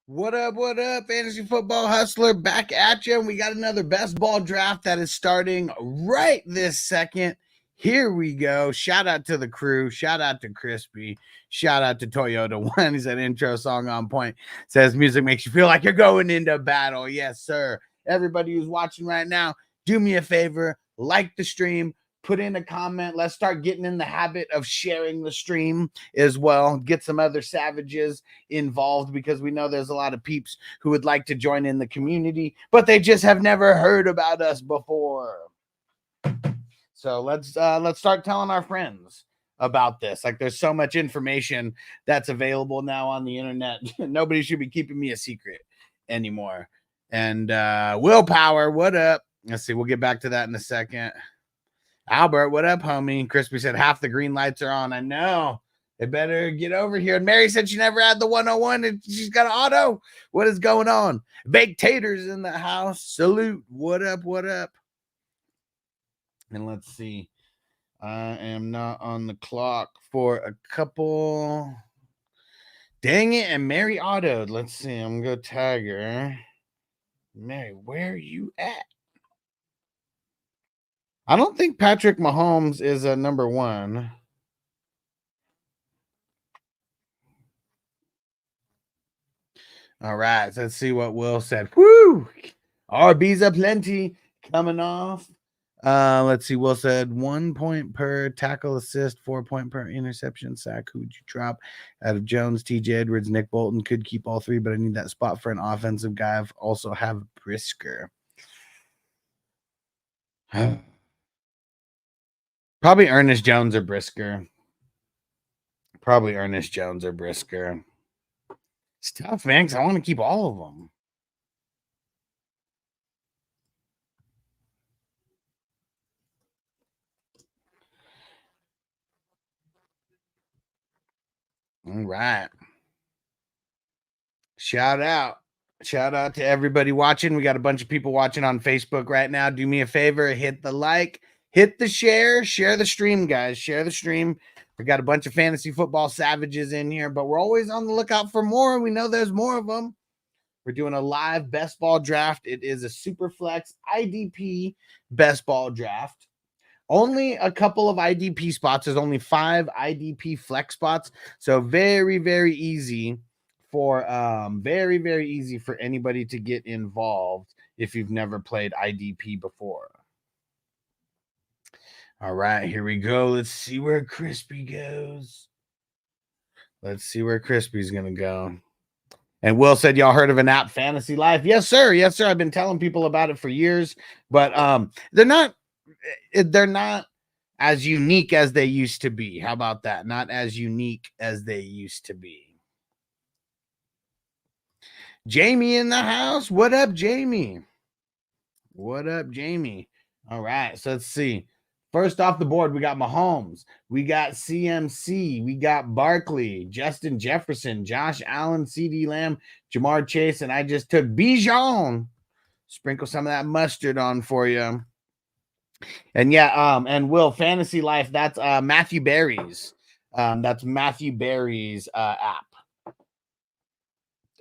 What up, fantasy football hustler? Back at you. We got another best ball draft that is starting right this second. Here we go. Shout out to the crew. Shout out to Crispy. Shout out to Toyota One. He's an intro song on point. Says music makes you feel like you're going into battle. Yes, sir. Everybody who's watching right now, do me a favor, like the stream, put in a comment. Let's start getting in the habit of sharing the stream as well. Get some other savages involved because we know there's a lot of peeps who would like to join in the community, but they just have never heard about us before. So let's start telling our friends about this. Like, there's so much information that's available now on the internet. Nobody should be keeping me a secret anymore. And Willpower, what up? Let's see, we'll get back to that in a second. Albert, what up, homie? Crispy said half the green lights are on. I know. They better get over here. And Mary said she never had the 101 and she's got an auto. What is going on? Baked taters in the house. Salute. What up? What up? And let's see. I am not on the clock for a couple. Dang it. And Mary autoed. Let's see. I'm going to go tag her. Mary, where are you at? I don't think Patrick Mahomes is a number one. All right, so let's see what Will said. Woo! RB's aplenty coming off. Let's see. Will said 1 point per tackle assist, 4 point per interception sack. Who would you drop out of Jones, TJ Edwards, Nick Bolton? Could keep all three, but I need that spot for an offensive guy. I've also have Brisker. Probably Ernest Jones or Brisker. Probably Ernest Jones or Brisker. It's tough, man, because I want to keep all of them. All right. Shout out to everybody watching. We got a bunch of people watching on Facebook right now. Do me a favor, hit the like, hit the share the stream, guys. Share the stream. We got a bunch of fantasy football savages in here, but we're always on the lookout for more. We know there's more of them. We're doing a live best ball draft. It is a Superflex IDP best ball draft. Only a couple of IDP spots. There's only 5 IDP flex spots. So very, very easy for very easy for anybody to get involved if you've never played IDP before. All right, here we go. Let's see where Crispy goes. Let's see where Crispy's gonna go. And Will said, y'all heard of an app, Fantasy Life? Yes, sir. Yes, sir. I've been telling people about it for years, but they're not as unique as they used to be. How about that? Not as unique as they used to be. Jamie in the house. What up, Jamie? What up, Jamie? All right, so let's see. First off the board, we got Mahomes, we got CMC, we got Barkley, Justin Jefferson, Josh Allen, CD Lamb, Jamar Chase, and I just took Bijan. Sprinkle some of that mustard on for you. And yeah, and Will, Fantasy Life, that's Matthew Berry's. That's Matthew Berry's app.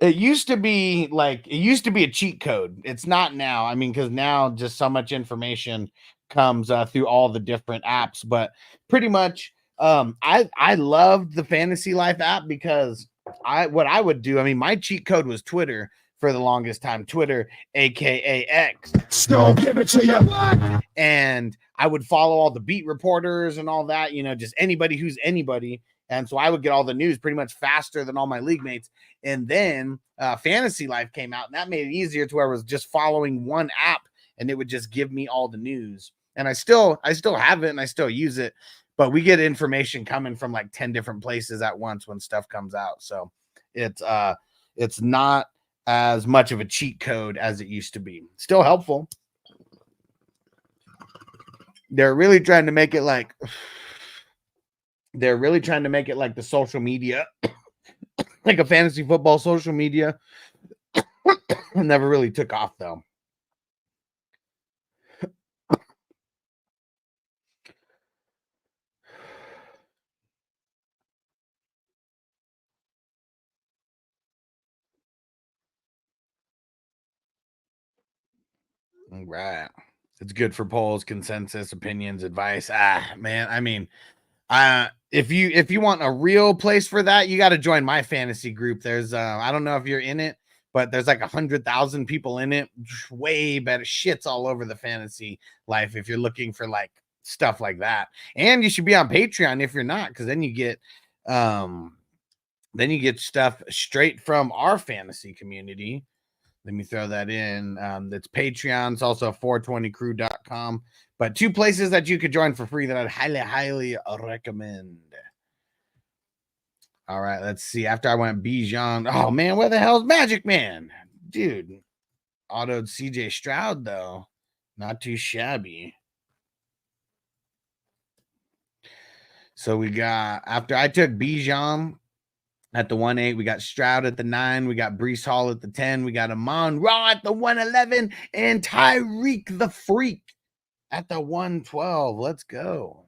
It used to be a cheat code. It's not now. I mean, because now just so much information comes through all the different apps. But pretty much, I loved the Fantasy Life app because what I would do. I mean, my cheat code was Twitter for the longest time. Twitter, aka X. Still give it to you. And I would follow all the beat reporters and all that. Just anybody who's anybody. And so I would get all the news pretty much faster than all my league mates. And then Fantasy Life came out, and that made it easier to where I was just following one app, and it would just give me all the news. And I still have it, and I still use it, but we get information coming from like 10 different places at once when stuff comes out. So it's not as much of a cheat code as it used to be. Still helpful. They're really trying to make it like the social media, like a fantasy football social media. Never really took off though. All right. It's good for polls, consensus, opinions, advice. Man, I mean, if you want a real place for that, you got to join my fantasy group. There's I don't know if you're in it, but there's like 100,000 people in it. Way better shits all over the fantasy life if you're looking for like stuff like that. And you should be on Patreon if you're not, because then you get stuff straight from our fantasy community. Let me throw that in. That's Patreon. It's also 420crew.com. But 2 places that you could join for free that I'd highly, highly recommend. All right, let's see. After I went Bijan. Oh, man, where the hell's Magic Man? Dude, autoed CJ Stroud, though. Not too shabby. So we got, after I took Bijan at the 1-8, we got Stroud at the 9, we got Breece Hall at the 10, we got Amon Ra at the 1-11, and Tyreek the Freak at the 1-12. Let's go.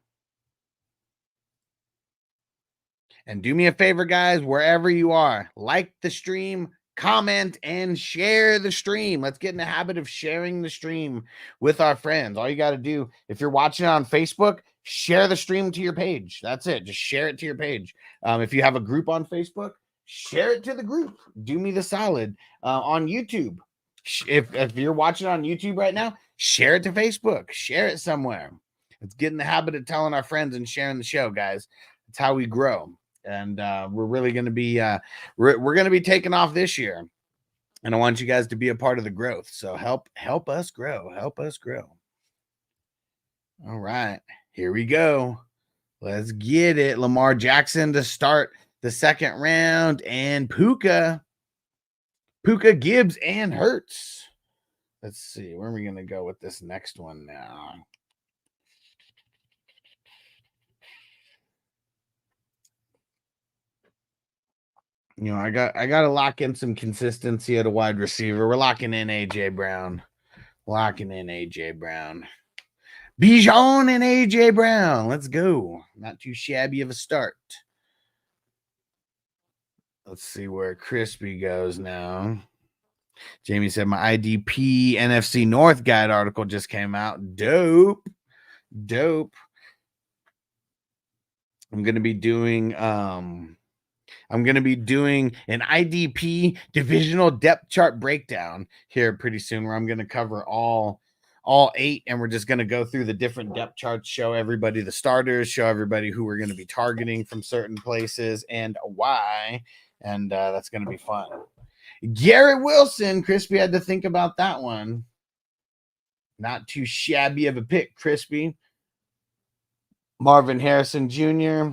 And do me a favor, guys, wherever you are, like the stream, comment, and share the stream. Let's get in the habit of sharing the stream with our friends. All you got to do, if you're watching it on Facebook, share the stream to your page. That's it. Just share it to your page. If you have a group on Facebook, share it to the group. Do me the solid. On YouTube, if you're watching on YouTube right now, share it to Facebook. Share it somewhere. Let's get in the habit of telling our friends and sharing the show, guys. It's how we grow. And we're really going to be we're going to be taking off this year, and I want you guys to be a part of the growth. So help us grow. Help us grow. All right, here we go. Let's get it. Lamar Jackson to start the second round, and Puka, Gibbs, and Hurts. Let's see, where are we going to go with this next one now? You know, I got to lock in some consistency at a wide receiver. We're locking in AJ Brown. Bijan and AJ Brown. Let's go. Not too shabby of a start. Let's see where Crispy goes now. Jamie said my IDP NFC North Guide article just came out. Dope. I'm going to be doing an IDP divisional depth chart breakdown here pretty soon, where I'm going to cover all 8, and we're just going to go through the different depth charts, show everybody the starters, show everybody who we're going to be targeting from certain places and why, and that's going to be fun. Garrett Wilson, Crispy had to think about that one. Not too shabby of a pick, Crispy. Marvin Harrison Jr.,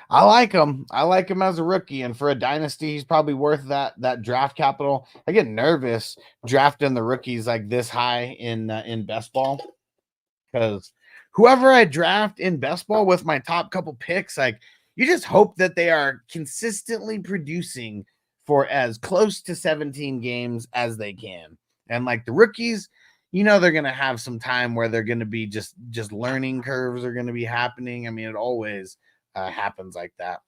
I like him. As a rookie, and for a dynasty, he's probably worth that draft capital. I get nervous drafting the rookies like this high in best ball, because whoever I draft in best ball with my top couple picks, like, you just hope that they are consistently producing for as close to 17 games as they can. And like the rookies, you know, they're going to have some time where they're going to be just learning curves are going to be happening. I mean, it always happens like that.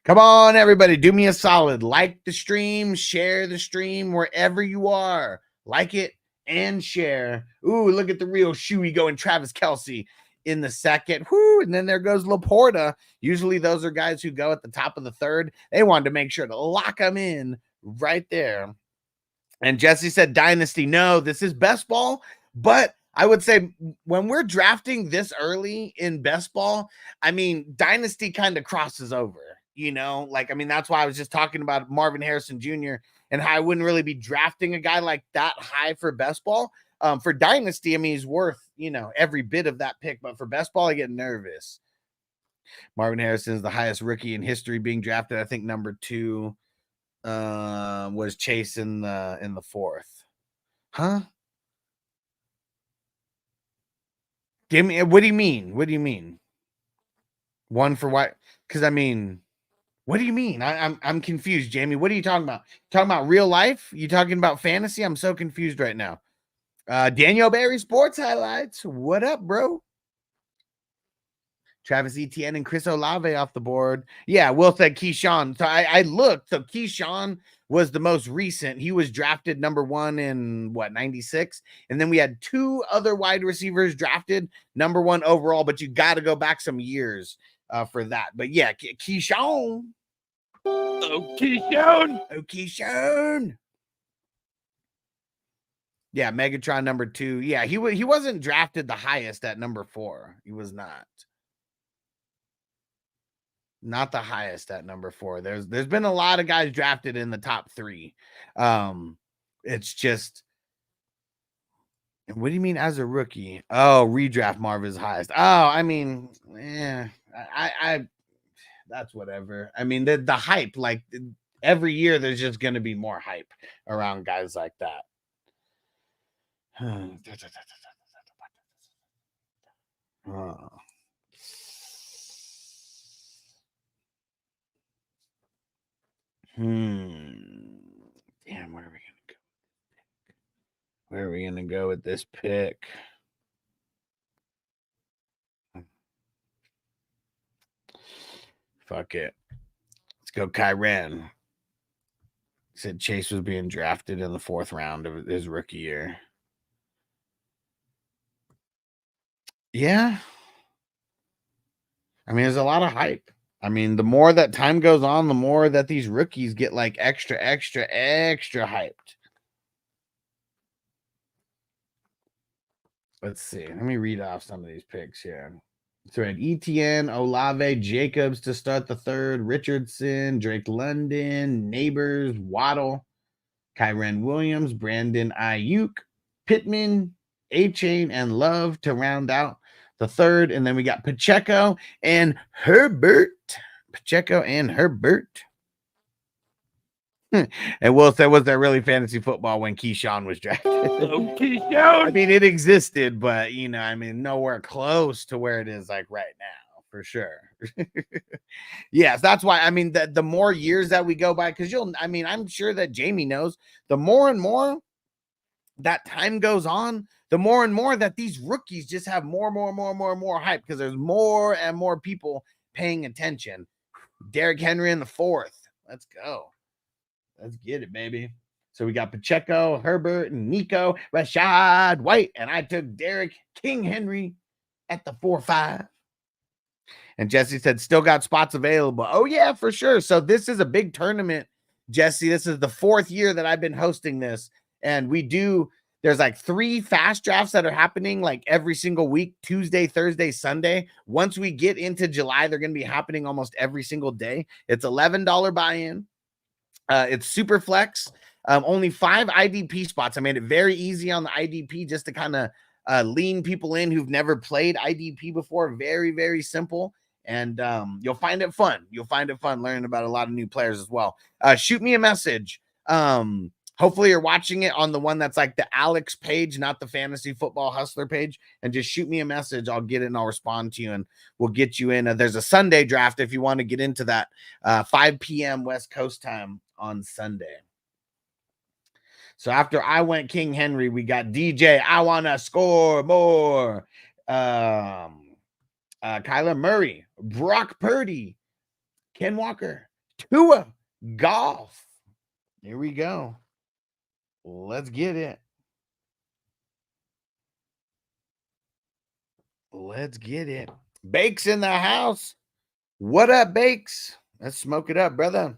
Come on, everybody, do me a solid. Like the stream, share the stream wherever you are. Like it and share. Ooh, look at the real shoey going Travis Kelce in the second. Whoo, and then there goes Laporta. Usually those are guys who go at the top of the third. They wanted to make sure to lock them in right there. And Jesse said dynasty. No, this is best ball, but I would say when we're drafting this early in best ball, I mean, dynasty kind of crosses over, you know, like, I mean, that's why I was just talking about Marvin Harrison Jr. and how I wouldn't really be drafting a guy like that high for best ball. For dynasty, I mean, he's worth, you know, every bit of that pick, but for best ball, I get nervous. Marvin Harrison is the highest rookie in history being drafted. I think number 2 was Chase in the 4th. Huh? Give me, what do you mean? One for what? Because I mean, what do you mean? I'm confused, Jamie. What are you talking about? Talking about real life? You talking about fantasy? I'm so confused right now. Daniel Barry Sports Highlights. What up, bro? Travis Etienne and Chris Olave off the board. Yeah, Will said Keyshawn. So I looked. So Keyshawn was the most recent. He was drafted number 1 in what, 96? And then we had 2 other wide receivers drafted number 1 overall, but you got to go back some years for that. But yeah, Keyshawn. Oh, Keyshawn. Oh, Keyshawn. Yeah, Megatron number 2. Yeah, he wasn't drafted the highest at number 4. He was not. Not the highest at number 4. There's been a lot of guys drafted in the top 3. It's just, what do you mean as a rookie? Oh, redraft Marv is highest. Oh, I mean, I that's whatever. I mean, the hype, like every year there's just going to be more hype around guys like that. Oh. Damn, where are we gonna go? Where are we gonna go with this pick? Fuck it. Let's go Kyren. Said Chase was being drafted in the 4th round of his rookie year. Yeah. I mean, there's a lot of hype. I mean, the more that time goes on, the more that these rookies get like extra hyped. Let's see. Let me read off some of these picks here. So we had Etienne, Olave, Jacobs to start the 3rd, Richardson, Drake London, Neighbors, Waddle, Kyren Williams, Brandon Ayuk, Pittman, A-Chain, and Love to round out the 3rd. And then we got Pacheco and Herbert. And Will said, was there really fantasy football when Keyshawn was drafted? Oh, Keyshawn. I mean, it existed, but, you know, I mean, nowhere close to where it is like right now, for sure. Yes, that's why, I mean, the more years that we go by, because I'm sure that Jamie knows, the more and more that time goes on, the more and more that these rookies just have more hype, because there's more and more people paying attention. Derrick Henry in the 4th. Let's go. Let's get it, baby. So we got Pacheco, Herbert, and Nico, Rashad White, and I took Derrick King Henry at the 4-5. And Jesse said, still got spots available. Oh, yeah, for sure. So this is a big tournament, Jesse. This is the 4th year that I've been hosting this. And there's like 3 fast drafts that are happening like every single week, Tuesday, Thursday, Sunday. Once we get into July, they're going to be happening almost every single day. It's $11 buy-in. It's Superflex. Only 5 IDP spots. I made it very easy on the IDP just to kind of lean people in who've never played IDP before. Very, very simple. And you'll find it fun. You'll find it fun learning about a lot of new players as well. Shoot me a message. Hopefully you're watching it on the one that's like the Alex page, not the Fantasy Football Hustler page. And just shoot me a message. I'll get it and I'll respond to you and we'll get you in. There's a Sunday draft if you want to get into that. 5 p.m. West Coast time on Sunday. So after I went King Henry, we got DJ. I want to score more. Kyler Murray, Brock Purdy, Ken Walker, Tua, Golf. Here we go. Let's get it. Let's get it. Bakes in the house. What up, Bakes? Let's smoke it up, brother.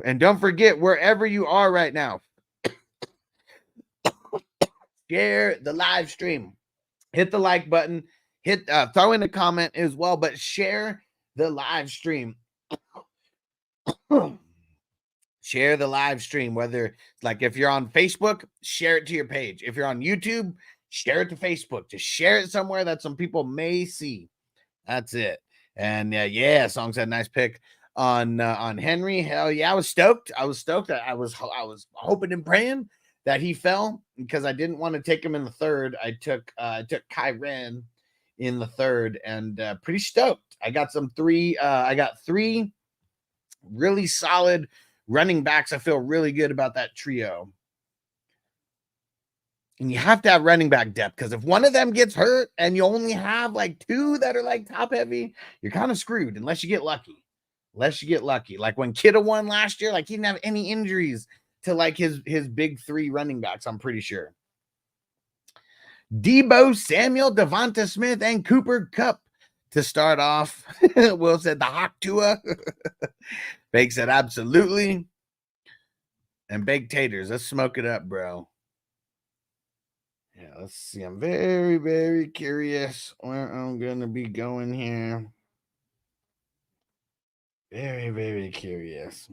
And don't forget, wherever you are right now, share the live stream. Hit the like button. Throw in a comment as well, but share the live stream. Share the live stream, whether like if you're on Facebook, share it to your page. If you're on YouTube, share it to Facebook. Just share it somewhere that some people may see. That's it. And yeah, Song said nice pick on Henry. Hell yeah, I was stoked. I was hoping and praying that he fell because I didn't want to take him in the 3rd. I took Kyren in the 3rd and pretty stoked. I got 3 really solid running backs. I feel really good about that trio. And you have to have running back depth, because if one of them gets hurt and you only have like two that are like top heavy, you're kind of screwed unless you get lucky. Like when Kittle won last year, like he didn't have any injuries to like his big three running backs, I'm pretty sure. Debo Samuel, Devonta Smith, and Cooper Kupp to start off. Will said the Hawk Tua. Bake said absolutely. And baked taters. Let's smoke it up, bro. Yeah, let's see. I'm very, very curious where I'm going to be going here. Very, very curious.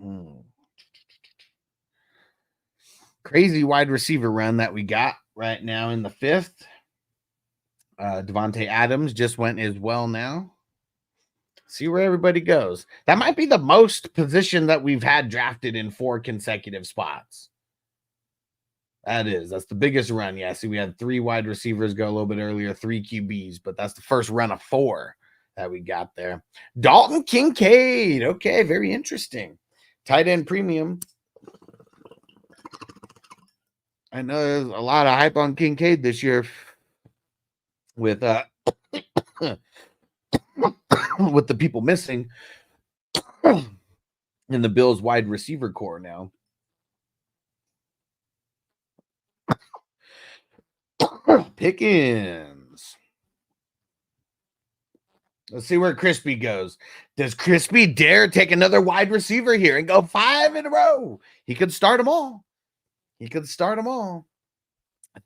Crazy wide receiver run that we got right now in the 5th. Devontae Adams just went as well now. See where everybody goes. That might be the most position that we've had drafted in 4 consecutive spots. That's the biggest run. Yeah, see, we had 3 wide receivers go a little bit earlier, 3 QBs, but that's the first run of 4 that we got there. Dalton Kincaid. Okay, very interesting. Tight end premium. I know there's a lot of hype on Kincaid this year with with the people missing in the Bills wide receiver core now. Pickens. Let's see where Crispy goes. Does Crispy dare take another wide receiver here and go 5 in a row? He could start them all. I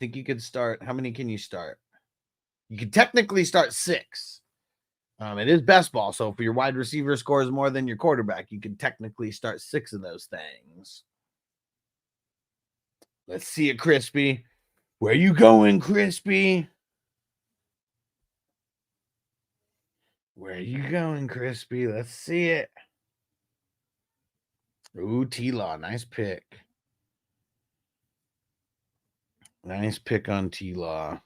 think you could start. How many can you start? You could technically start 6. It is best ball. So if your wide receiver scores more than your quarterback, you can technically start 6 of those things. Let's see it, Crispy. Where you going, Crispy? Where you going, Crispy? Let's see it. Ooh, T-Law. Nice pick. Nice pick on T-Law.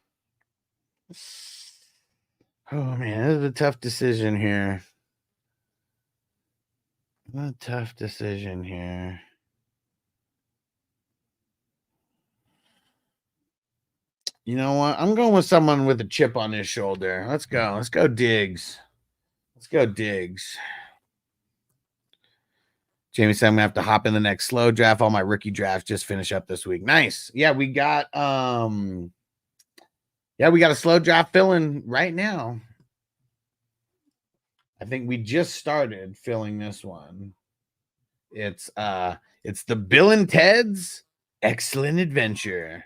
Oh, man, this is a tough decision here. You know what? I'm going with someone with a chip on his shoulder. Let's go. Let's go, Diggs. Jamie said I'm gonna have to hop in the next slow draft. All my rookie drafts just finish up this week. Nice. Yeah, we got a slow draft filling right now. I think we just started filling this one. It's the Bill and Ted's Excellent Adventure.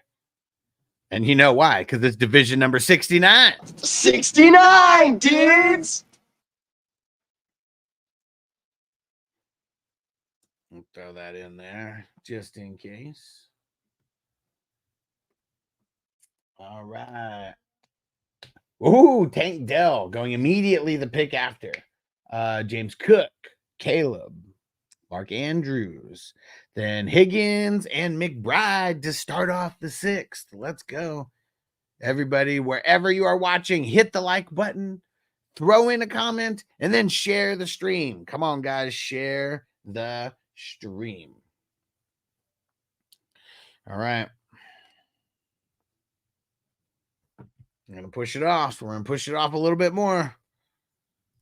And you know why? Because it's division number 69. 69, dudes! I'll throw that in there just in case. All right. Ooh, Tank Dell going immediately the pick after. James Cook, Caleb, Mark Andrews, then Higgins and McBride to start off the 6th. Let's go. Everybody, wherever you are watching, hit the like button, throw in a comment, and then share the stream. Come on, guys, share the stream. All right. I'm going to push it off. We're going to push it off a little bit more.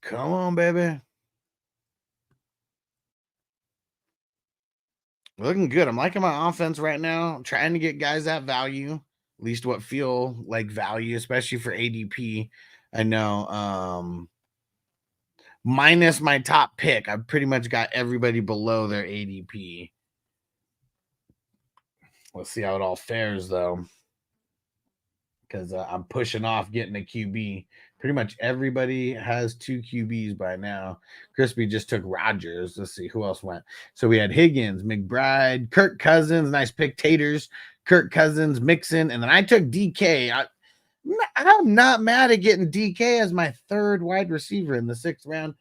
Come on, baby. Looking good. I'm liking my offense right now. I'm trying to get guys at value, at least what feel like value, especially for ADP. I know. Minus my top pick, I've pretty much got everybody below their ADP. Let's see how it all fares, though, because I'm pushing off getting a QB. Pretty much everybody has 2 QBs by now. Crispy just took Rodgers. Let's see who else went. So we had Higgins, McBride, Kirk Cousins. Nice pick, Taters. Kirk Cousins, Mixon, and then I took DK. I'm not mad at getting DK as my 3rd wide receiver in the 6th round.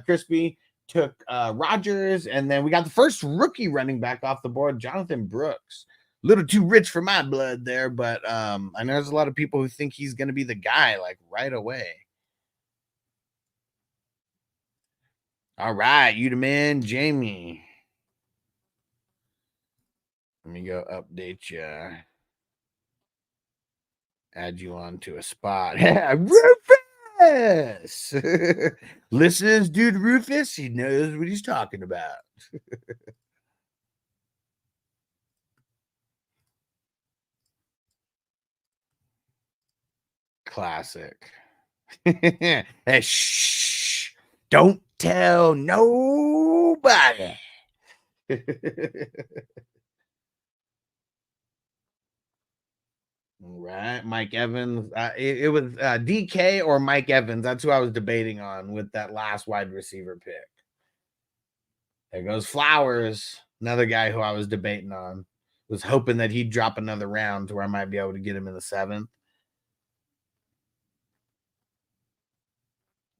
Crispy took Rodgers, and then we got the first rookie running back off the board, Jonathan Brooks. A little too rich for my blood there, but I know there's a lot of people who think he's going to be the guy like right away. All right, you the man, Jamie. Let me go update you. Add you on to a spot. Rufus! Listeners, dude, Rufus, he knows what he's talking about. Classic. Hey, shh. Don't tell nobody. All right, Mike Evans. It was DK or Mike Evans. That's who I was debating on with that last wide receiver pick. There goes Flowers, another guy who I was debating on. Was hoping that he'd drop another round to where I might be able to get him in the 7th.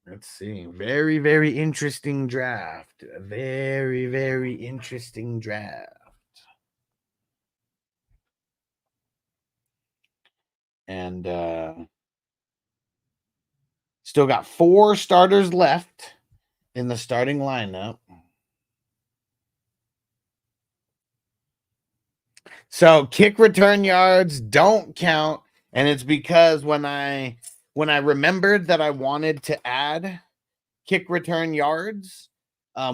Let's see. Very, very interesting draft. A very, very interesting draft. And still got 4 starters left in the starting lineup. So kick return yards don't count, and it's because when I remembered that I wanted to add kick return yards,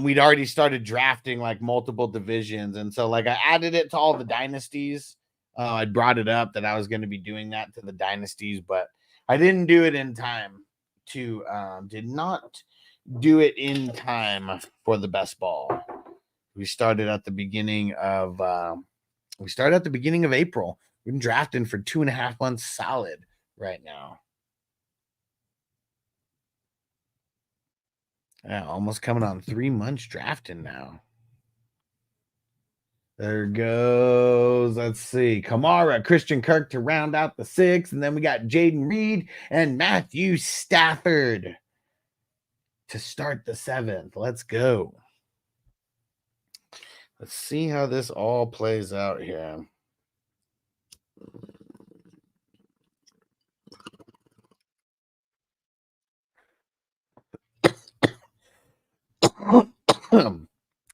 we'd already started drafting like multiple divisions, and so like I added it to all the dynasties. I brought it up that I was going to be doing that to the dynasties, but I didn't do it in time to did not do it in time for the best ball. We started at the beginning of April. We've been drafting for 2.5 months solid right now. Yeah, almost coming on 3 months drafting now. There goes, let's see, Kamara, Christian Kirk to round out the 6th, and then we got Jaden Reed and Matthew Stafford to start the 7th. Let's go. Let's see how this all plays out here.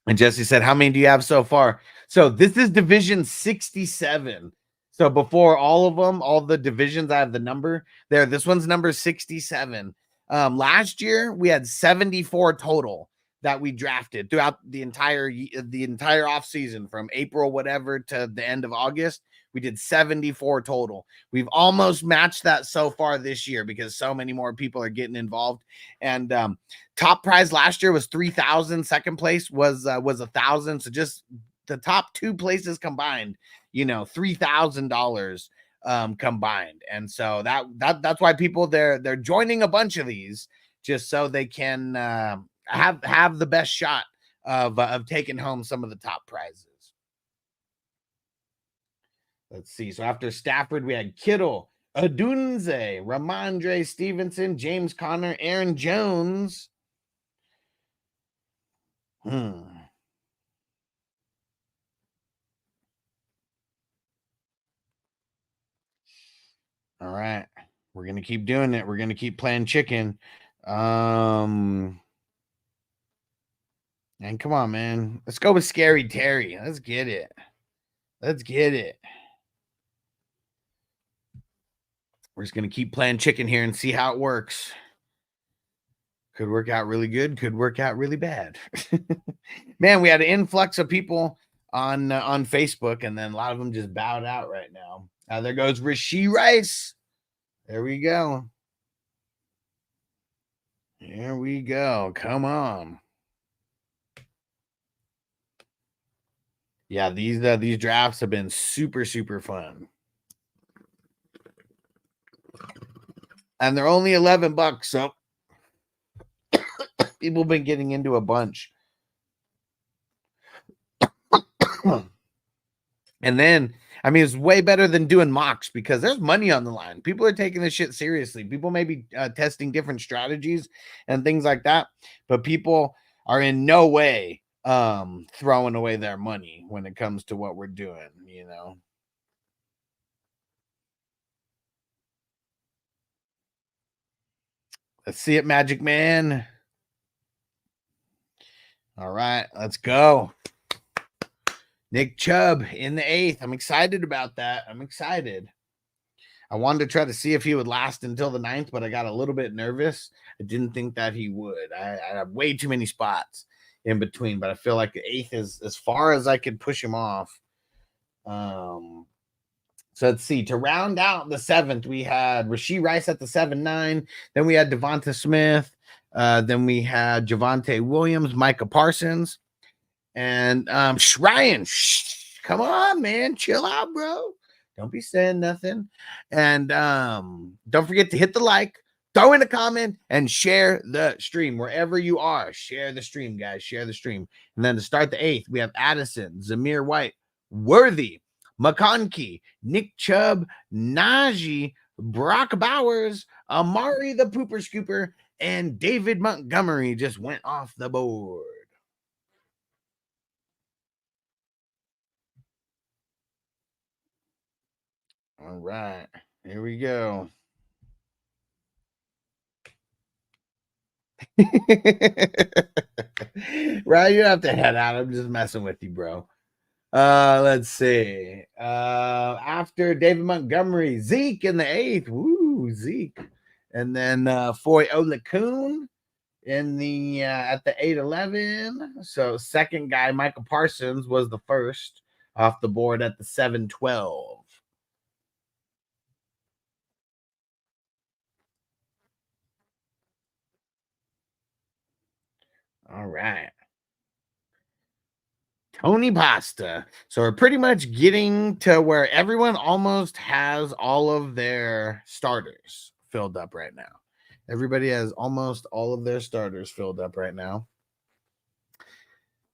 And Jesse said, how many do you have so far? So this is division 67. So before all of them, all the divisions, I have the number there. This one's number 67. Last year we had 74 total that we drafted throughout the entire off season from April, whatever, to the end of August. We did 74 total. We've almost matched that so far this year because so many more people are getting involved. And top prize last year was 3,000. Second place was 1,000. So just the top 2 places combined, $3,000 combined. And so that's why people they're joining a bunch of these just so they can have the best shot of taking home some of the top prizes. Let's see. So after Stafford, we had Kittle, Adunze, Ramondre Stevenson, James Conner, Aaron Jones. All right. We're going to keep doing it. We're going to keep playing chicken. And come on, man. Let's go with Scary Terry. Let's get it. Let's get it. We're just going to keep playing chicken here and see how it works. Could work out really good. Could work out really bad. Man, we had an influx of people on Facebook, and then a lot of them just bowed out right now. There goes Rashee Rice. There we go. Here we go. Come on. Yeah, these drafts have been super, super fun. And they're only $11, so people have been getting into a bunch. And then, I mean, it's way better than doing mocks because there's money on the line. People are taking this shit seriously. People may be testing different strategies and things like that, but people are in no way throwing away their money when it comes to what we're doing, Let's see it, Magic Man. All right, let's go. Nick Chubb in the 8th. I'm excited about that. I'm excited. I wanted to try to see if he would last until the 9th, but I got a little bit nervous. I didn't think that he would. I have way too many spots in between, but I feel like the 8th is as far as I could push him off. So let's see. To round out the 7th, we had Rashee Rice at the 7-9. Then we had Devonta Smith. Then we had Javonte Williams, Micah Parsons, and Ryan. Come on, man. Chill out, bro. Don't be saying nothing. And don't forget to hit the like, throw in a comment, and share the stream wherever you are. Share the stream, guys. Share the stream. And then to start the 8th, we have Addison, Zamir White, Worthy, McConkey, Nick Chubb, Najee, Brock Bowers, Amari the Pooper Scooper, and David Montgomery just went off the board. All right, here we go. Right, you have to head out. I'm just messing with you, bro. Let's see. After David Montgomery, Zeke in the 8th. Woo, Zeke. And then Foy Olakun in the at the 8-11. So second guy, Michael Parsons, was the first off the board at the 7-12. All right. Tony Pasta. So we're pretty much getting to where everyone almost has all of their starters filled up right now. Everybody has almost all of their starters filled up right now.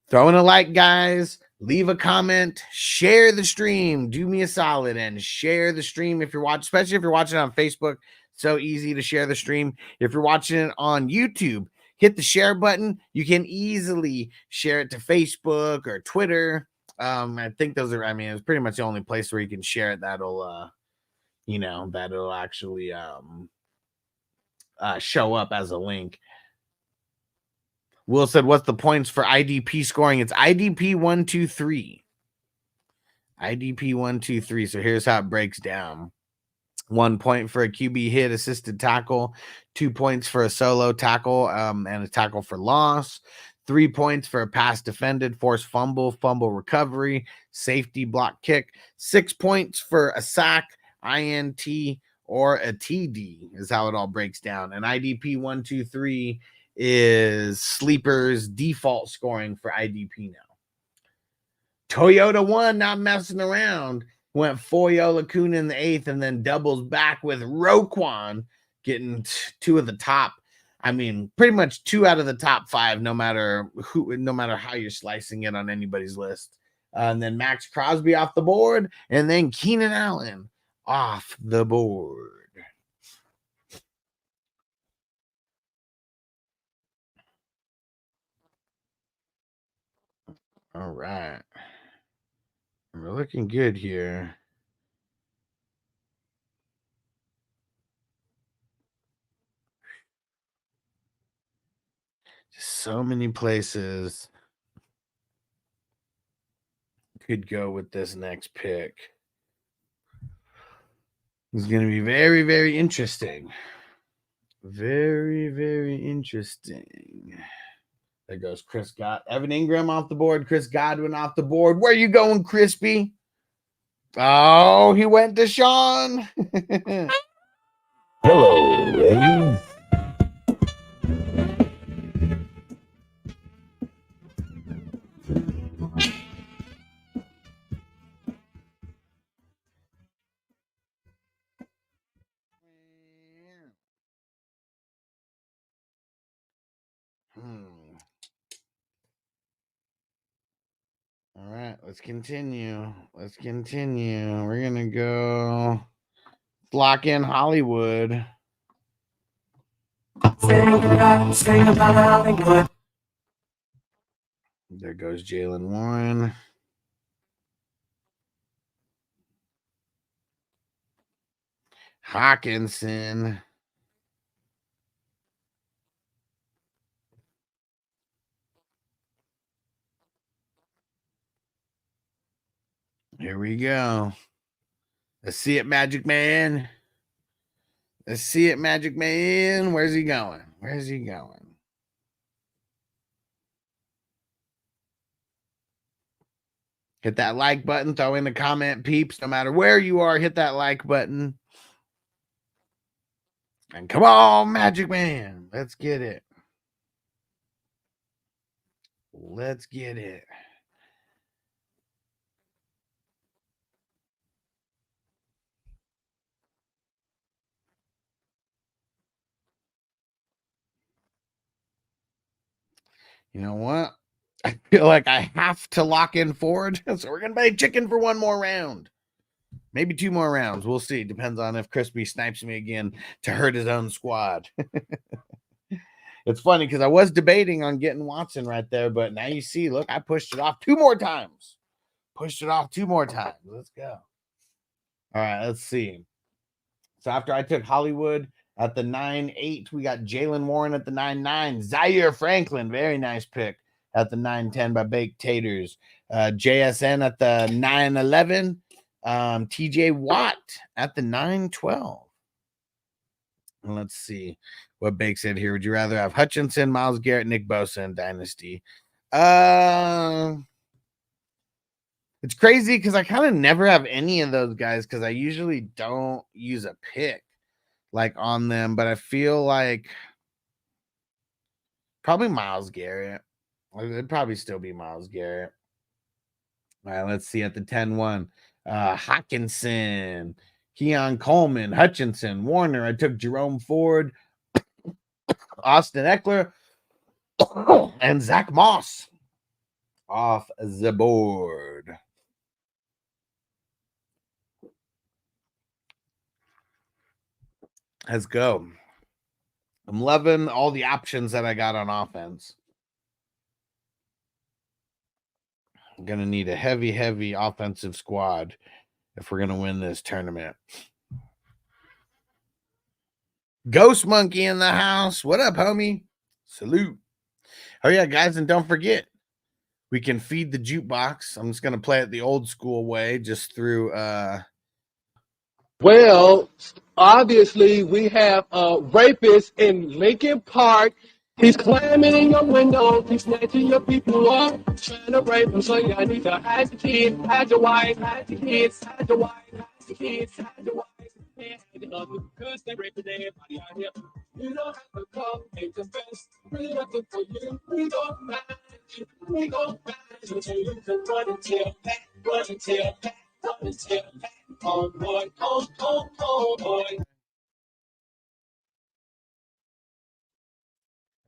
Throw in a like, guys. Leave a comment. Share the stream. Do me a solid and share the stream if you're watching, especially if you're watching on Facebook. So easy to share the stream. If you're watching it on YouTube, hit the share button. You can easily share it to Facebook or Twitter. I think those are, I mean, it's pretty much the only place where you can share it that'll, that'll actually show up as a link. Will said, what's the points for IDP scoring? It's IDP 1, 2, 3. IDP 1, 2, 3. So here's how it breaks down. 1 point for a QB hit, assisted tackle, 2 points for a solo tackle, and a tackle for loss, 3 points for a pass defended, forced fumble, fumble recovery, safety, block kick, 6 points for a sack, INT, or a TD is how it all breaks down. And IDP 1, 2, 3 is Sleeper's default scoring for IDP now. Toyota 1, not messing around, went Foy Olakun in the 8th and then doubles back with Roquan getting 2 of the top. I mean, pretty much 2 out of the top 5, no matter how you're slicing it on anybody's list. And then Max Crosby off the board, and then Keenan Allen off the board. All right. We're looking good here. Just so many places could go with this next pick. It's going to be very, very interesting. Very, very interesting. There goes Chris Evan Ingram off the board. Chris Godwin off the board. Where you going, Crispy? Oh, he went to Sean. Hello, ladies. All right, let's continue. Let's continue. We're going to go lock in Hollywood. Sing about Hollywood. There goes Jalen Warren. Hawkinson. Here we go. Let's see it, Magic Man. Let's see it, Magic Man. Where's he going? Where's he going? Hit that like button. Throw in the comment, peeps. No matter where you are, hit that like button. And come on, Magic Man. Let's get it. Let's get it. You know what? I feel like I have to lock in Ford. So we're going to play chicken for one more round. Maybe 2 more rounds. We'll see. Depends on if Crispy snipes me again to hurt his own squad. It's funny because I was debating on getting Watson right there, but now you see, look, I pushed it off 2 more times. Pushed it off 2 more times. Let's go. All right, let's see. So after I took Hollywood at the 9-8, we got Jalen Warren at the 9-9. Zaire Franklin, very nice pick at the 9-10 by Baked Taters. JSN at the 9-11. TJ Watt at the 9-12. Let's see what Bake said here. Would you rather have Hutchinson, Myles Garrett, Nick Bosa in Dynasty? It's crazy because I kind of never have any of those guys because I usually don't use a pick like on them, but I feel like probably Myles Garrett. It'd probably still be Myles Garrett. All right, let's see at the 10-1. Hawkinson, Keon Coleman, Hutchinson, Warner. I took Jerome Ford, Austin Eckler, and Zach Moss off the board. Let's go. I'm loving all the options that I got on offense. I'm going to need a heavy offensive squad if we're going to win this tournament. Ghost Monkey in the house. What up, homie? Salute. Oh, yeah, guys, and don't forget, we can feed the jukebox. I'm just going to play it the old school way, just through Well, obviously, we have a rapist in Lincoln Park. He's climbing in your window, he's snatching your people up, trying to rape them. So y'all need to hide the kids, hide your wife, hide the kids, hide your wife, hide the kids, hide your wife, and hide the husband, because they raping everybody out here. You don't have to come and confess. We're looking for you. We don't mind. We don't mind. So you can run and tell that, run and tell that, run and tell that. Oh boy, oh boy.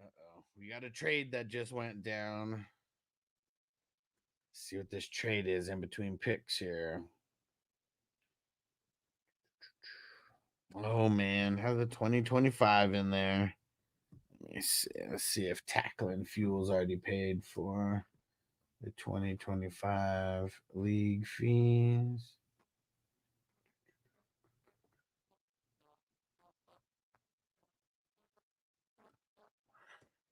Uh-oh. We got a trade that just went down. Let's see what this trade is in between picks here. Oh man, have the 2025 in there. Let me see. Let's see if tackling fuel's already paid for the 2025 league fees.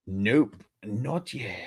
Nope, not yet.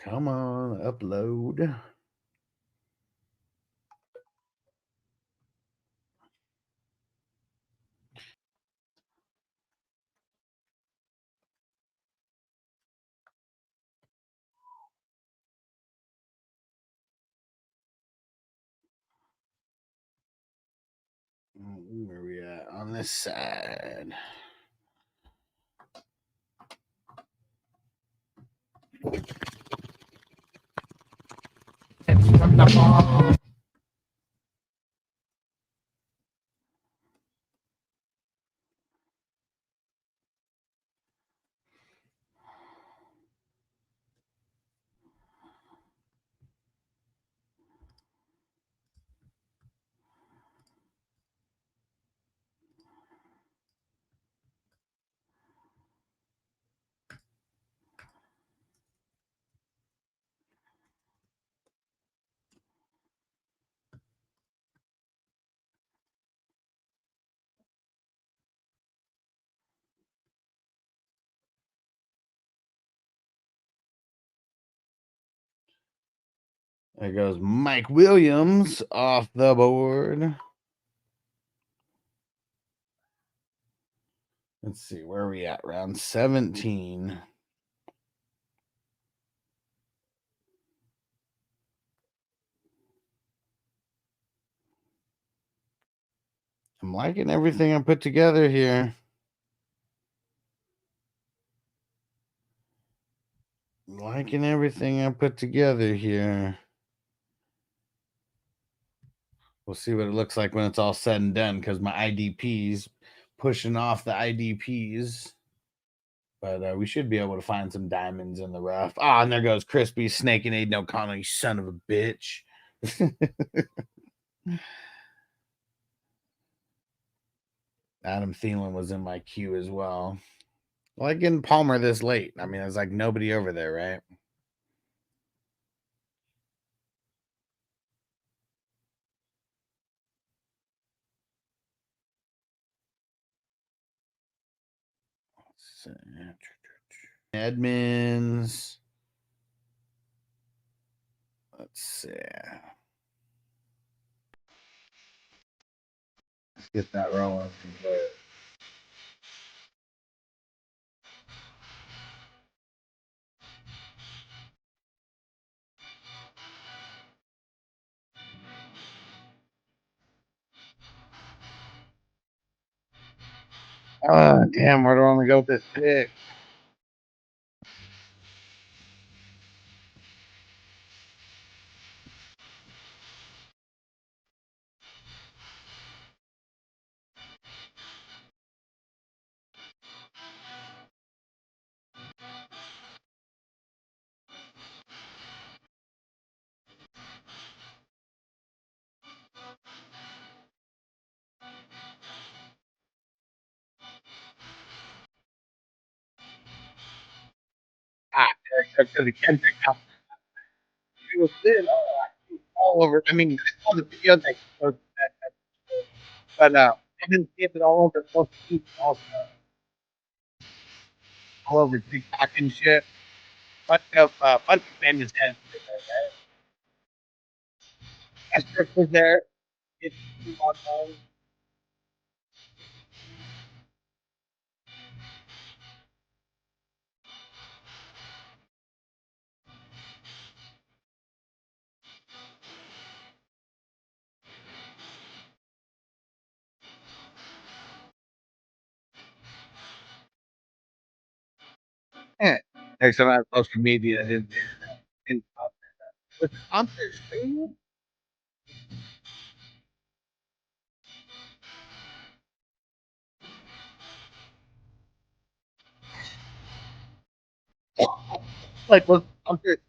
Come on, upload. Where are we at on this side? There goes Mike Williams off the board. Let's see, where are we at? Round 17. I'm liking everything I put together here. Liking everything I put together here. We'll see what it looks like when it's all said and done because my IDP's pushing off the IDPs. But we should be able to find some diamonds in the rough. Ah, and there goes Crispy snaking Aiden O'Connell, you son of a bitch. Adam Thielen was in my queue as well. Like getting Palmer this late. I mean, there's like nobody over there, right? Edmonds. Let's see. Let's get that rolling. Oh, damn, where do I want to go with this pick? Ah, because he can't pick up. He was thin all over. I mean, I saw the video that showed but I didn't see it all over social media, all over TikTok and shit. Bunch of famous heads. Esther was there. It's on time. Yeah. There's some on social media in with concerts. Like with concerts.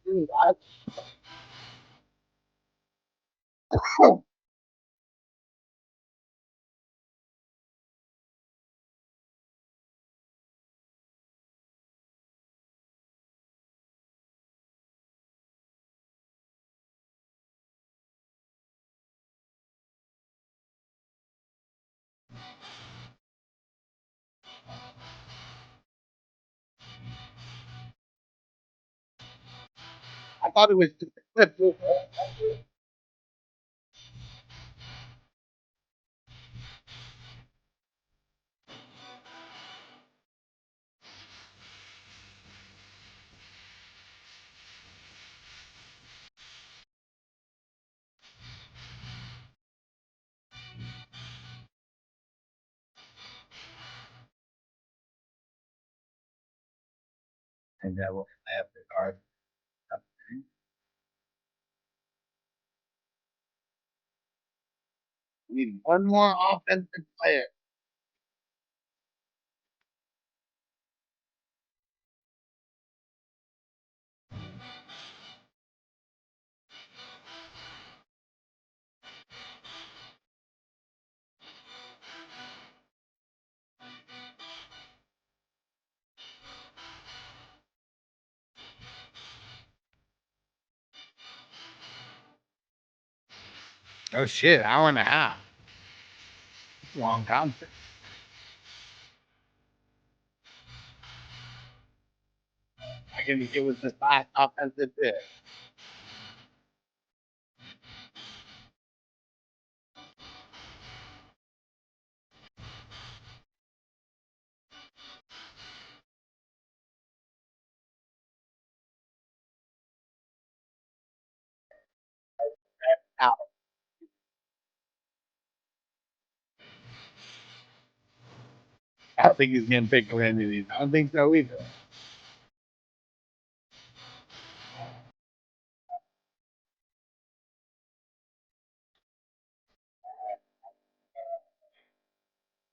I thought it was just a clip. And that will have the card. We need one more offensive player. Oh shit, hour and a half. Long concert. I can it was the last offensive pick. Out. I don't think he's getting picked for any of these. I don't think so either.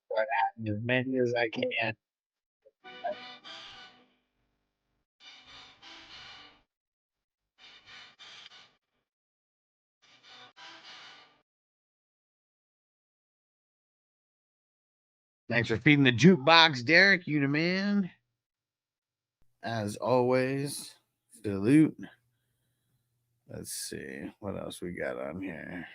But as many as I can. Thanks for feeding the jukebox, Derek. You the man. As always, salute. Let's see what else we got on here.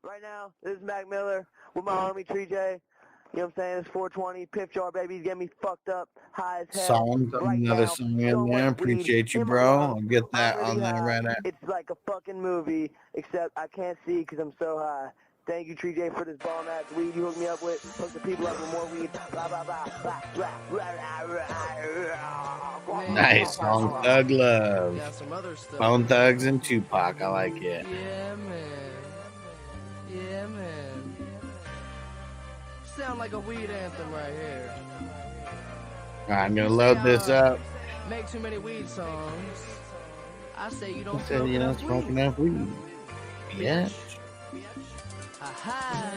Right now, this is Mac Miller with my homie Tree J. You know what I'm saying? It's 420. Pip jar, baby. He's getting me fucked up, high as hell. Song, Right another now, song in so there. much weed Appreciate you, in my bro. lungs. I'll get that I'm on really there high. right after. It's like a fucking movie, except I can't see because I'm so high. Thank you, Tree J, for this bomb ass weed you hooked me up with. Hook the people up with more weed. Blah, blah, blah, blah, blah, blah, Nice song, Thug Love. Got some other stuff. Bone Thugs and Tupac. I like it. Yeah, man. Yeah, man. Sound like a weed anthem right here. All right, I'm gonna load this up. Make too many weed songs. I say you don't I said you don't smoke enough weed. Yeah. Aha.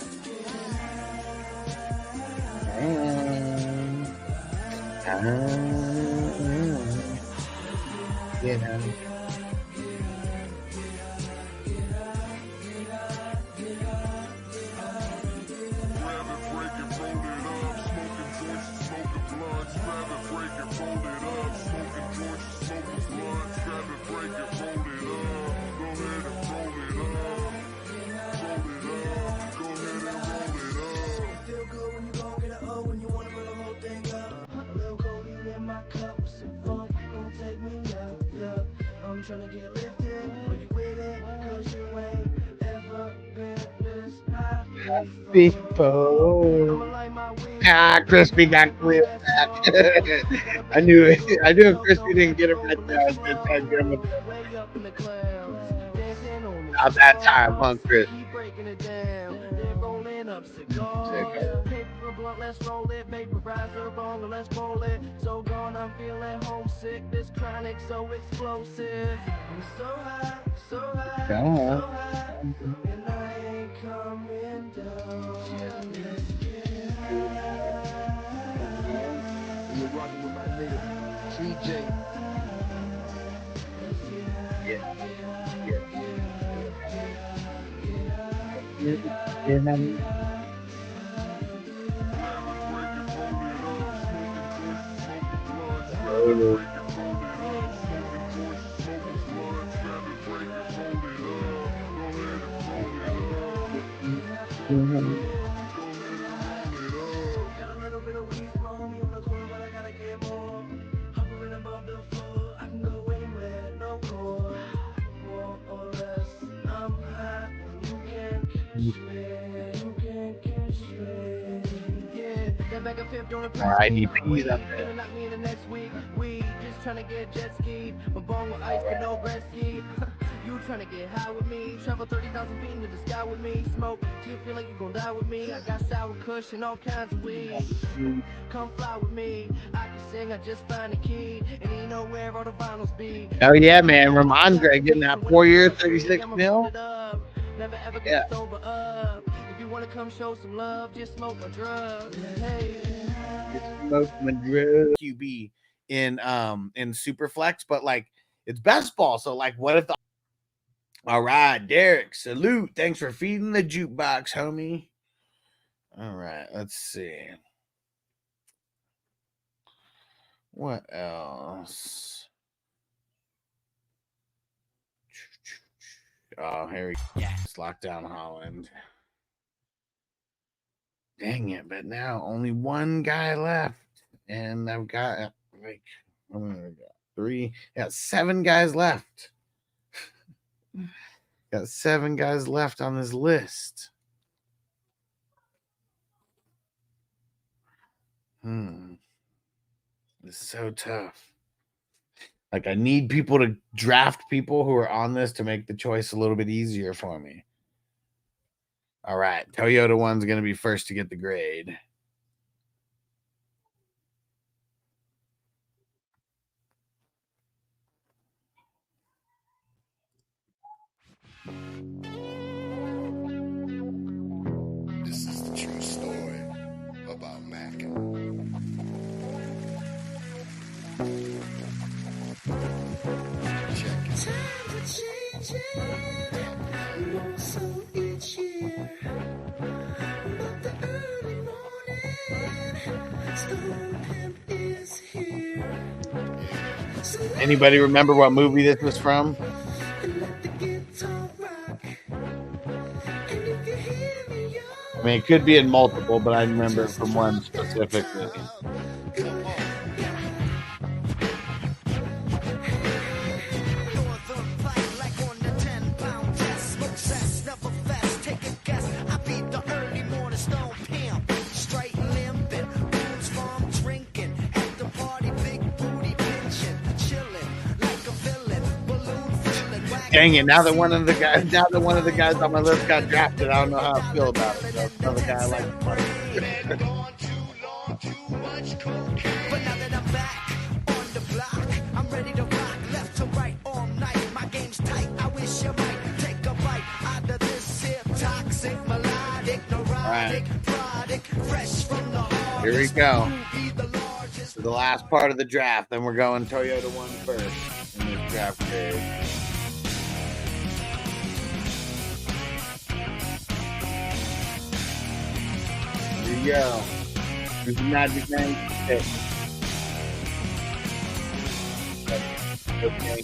Yeah. I'm trying to get lifted, but you with it, cause you ain't ever been this high before. Crispy got clipped. I knew it. I knew if Crispy didn't get it right there, I was gonna try to get him about that time, huh, Chris? Keep breaking it down, then rolling up cigars. Paper blunt, let's roll it. Vaporizer, bong, let's roll it. So gone, I'm feeling homesick. This chronic so explosive. I'm so high, so high, so high, and I ain't coming down. Let's get high. You're rocking with my nigga, TJ. Got a little bit of weed from my homie on the corner, but I gotta get more. Hovering above the floor, I can go anywhere, no more. More or less, I'm high, you can't catch me, you can't catch me. Yeah, that back of fifth don't impress me. IDP's up there. Gonna knock me in the next week. We just trying to get jet skied. My bone with ice, but no Gretzky. You trying to get high with me. Travel 30,000 feet into the sky with me. Smoke, do you feel like you gon' die with me? I got sour kush and all kinds of weed. Come fly with me. I can sing, I just find a key. And you know where all the vinyls be. Oh yeah, man. Ramondre getting that 4-year, 36 mil. Never ever Yeah. get sober up. If you wanna come show some love, just smoke my drugs. Hey. Smoke my drug. QB in Superflex, but like it's best ball. So like, what if the all right, Derek, salute. Thanks for feeding the jukebox, homie. All right, let's see. What else? Oh, here we go. Yes. Lockdown Holland. Dang it, but now only one guy left. And I've got like three. Yeah, 7 guys left. Got 7 guys left on this list. It's so tough. Like I need people to draft people who are on this to make the choice a little bit easier for me. All right, Toyota one's going to be first to get the grade. This is the true story about Mac. Check it. Anybody remember what movie this was from? I mean, it could be in multiple, but I remember it from one specifically. Dang it! Now that one of the guys on my list got drafted, I don't know how I feel about it. That's another guy I like. But now that I'm back on the block, I'm ready to rock left to right all night. My game's tight. I wish you might take a bite out of this here toxic, melodic, neurotic product, fresh from the heart. Here we go. To the last part of the draft. Then we're going Toyota 1 first in this draft grade. Here you go. There's the magic man. Okay.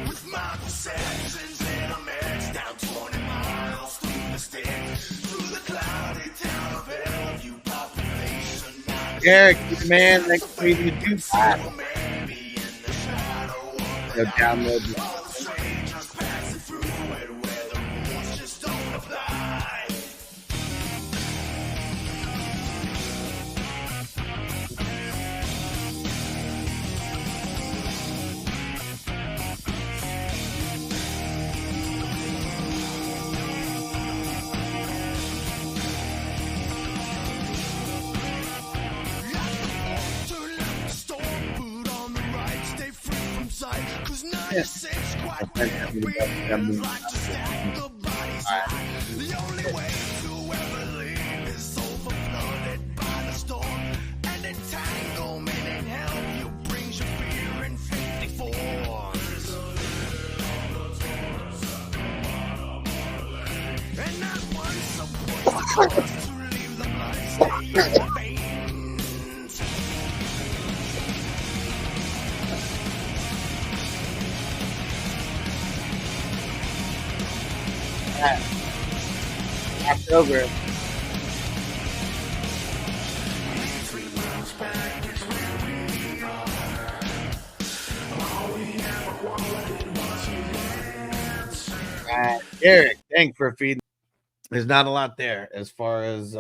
With my perceptions and a mess down 20 miles through the sticks, through the cloudy town of Bellevue population. Eric, man, thanks for reading the 2 pack. Go download it. Cause 96 quite feels like to stack the bodies high. The only way to ever leave is overflooded by the storm. And entanglement in hell, you brings your fear in 54. And not one support to leave the blood stay in your veins. Knocked over. Eric, thanks for feeding. There's not a lot there as far as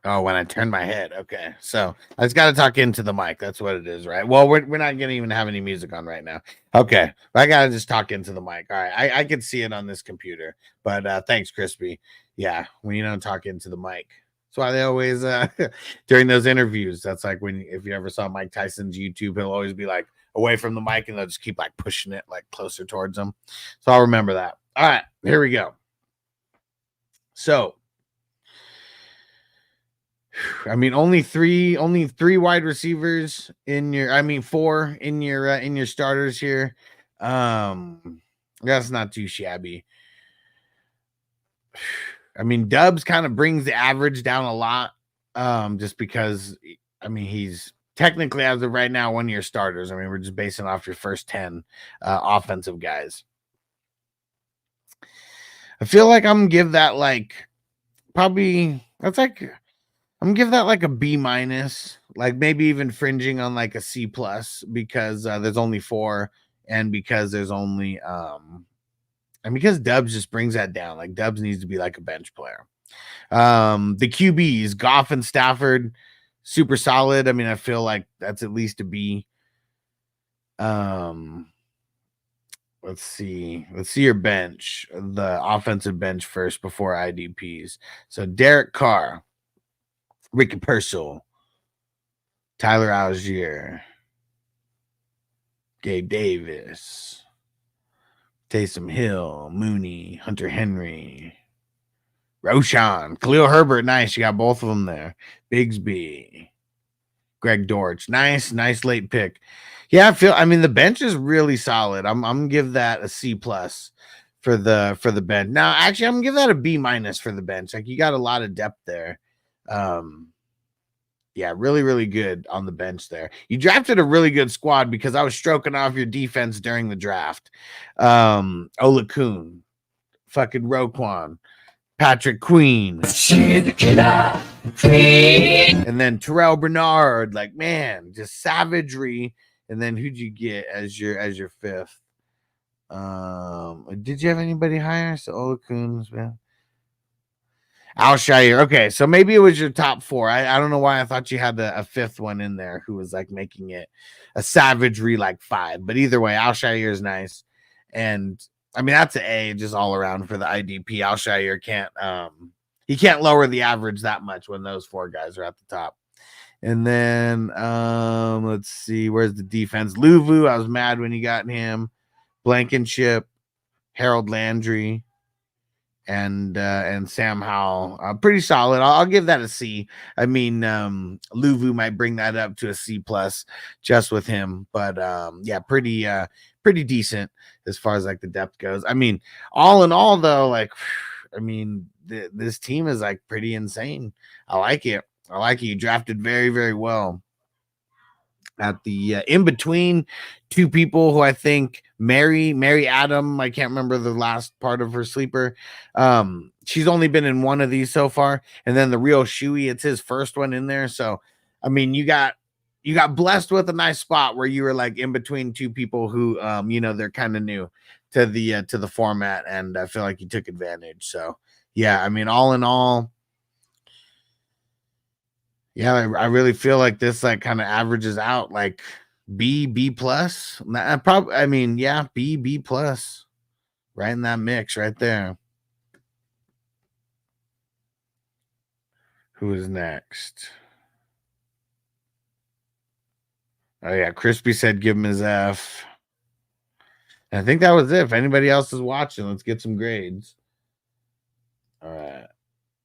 oh, when I turn my head. Okay. So I just got to talk into the mic. That's what it is, right? Well, we're not going to even have any music on right now. Okay. I got to just talk into the mic. All right. I can see it on this computer, but thanks, Crispy. Yeah. When you don't talk into the mic. That's why they always, during those interviews, that's like if you ever saw Mike Tyson's YouTube, he'll always be like away from the mic and they'll just keep like pushing it like closer towards him. So I'll remember that. All right. Here we go. So, I mean, only three wide receivers in your, 4 in your starters here. That's not too shabby. I mean, Dubs kind of brings the average down a lot. Just because, he's technically, as of right now, one of your starters. We're just basing off your first 10 offensive guys. I feel like I'm gonna give that I'm gonna give that like a B-, like maybe even fringing on like a C+, because there's only 4 and because there's only And because Dubs just brings that down, like Dubs needs to be like a bench player. The QBs, Goff and Stafford, super solid. I mean, I feel like that's at least a B. Let's see your bench, the offensive bench first before IDPs. So Derek Carr, Ricky Purcell, Tyler Algier, Gabe Davis, Taysom Hill, Mooney, Hunter Henry, Roshan, Khalil Herbert. Nice. You got both of them there. Bigsby, Greg Dortch. Nice late pick. Yeah, I mean the bench is really solid. I'm gonna give that a C plus for the bench. Now, actually, I'm gonna give that a B minus for the bench. Like you got a lot of depth there. Yeah, really good on the bench there. You drafted a really good squad because I was stroking off your defense during the draft. Ola Kuhn, fucking Roquan, Patrick Queen, and then Terrell Bernard. Like, man, just savagery. And then who'd you get as your fifth? Did you have anybody higher? So Ola Kuhn's, man. Alshire. Okay, so maybe it was your top four. I don't know why I thought you had a fifth one in there who was like making it a savagery like 5. But either way, Alshire is nice. And I mean that's an A just all around for the IDP. Alshire can't lower the average that much when those 4 guys are at the top. And then let's see, where's the defense? Luvu, I was mad when you got him. Blankenship, Harold Landry, and Sam Howell. Pretty solid. I'll give that a C. I mean, Luvu might bring that up to a C plus just with him, but yeah, pretty decent as far as like the depth goes. I mean, all in all though, like I mean, this team is like pretty insane. I like it. You drafted very well at the in between 2 people who I think Mary Adam, I can't remember the last part of her sleeper. She's only been in one of these so far, and then the real Shuey, it's his first one in there. So I mean, you got blessed with a nice spot where you were like in between 2 people who they're kind of new to the format, and I feel like you took advantage. So yeah, I mean, all in all, yeah, I really feel like this like kind of averages out like B plus. I mean, yeah, B plus, right in that mix right there. Who is next? Oh yeah, Crispy said give him his F. And I think that was it. If anybody else is watching, let's get some grades. All right.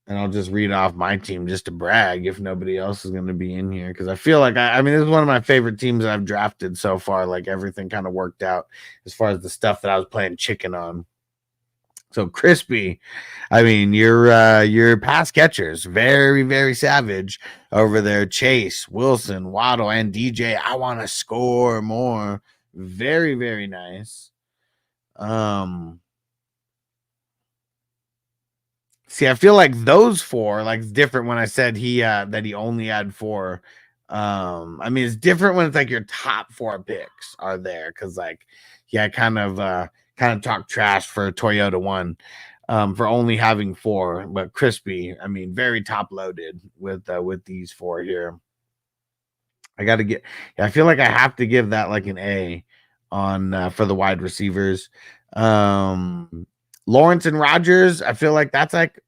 And I'll just read off my team just to brag if nobody else is going to be in here. Because I feel like, I mean, this is one of my favorite teams that I've drafted so far. Like, everything kind of worked out as far as the stuff that I was playing chicken on. So, Crispy, I mean, your pass catchers, very savage over there. Chase, Wilson, Waddle, and DJ. I want to score more. Very nice. See, I feel like those 4, like, it's different when I said that he only had 4. I mean, it's different when it's like your top 4 picks are there, because like, yeah, kind of talk trash for Toyota 1 for only having 4, but Crispy, I mean, very top loaded with these 4 here. I feel like I have to give that like an A on for the wide receivers. Lawrence and Rogers, I feel like that's like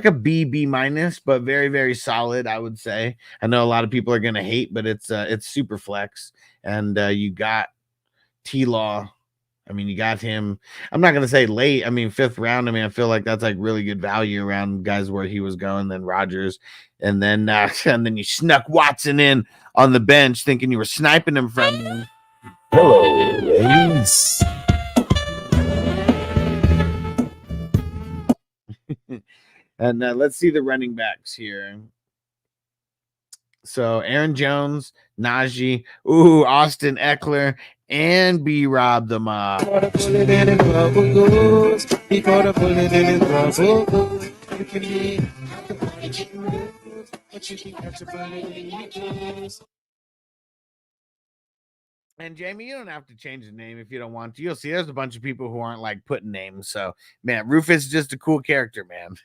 a B minus, but very solid, I would say. I know a lot of people are gonna hate, but it's Superflex, and you got T-Law. I mean, you got him. I'm not gonna say late. I mean, 5th round. I mean, I feel like that's like really good value around guys where he was going. Then Rogers, and then you snuck Watson in on the bench, thinking you were sniping him from him. Hello, ladies. And let's see the running backs here. So Aaron Jones, Najee, Austin Eckler, and B-Rob the Mob. And Jamie, you don't have to change the name if you don't want to. You'll see there's a bunch of people who aren't like putting names. So, man, Rufus is just a cool character, man.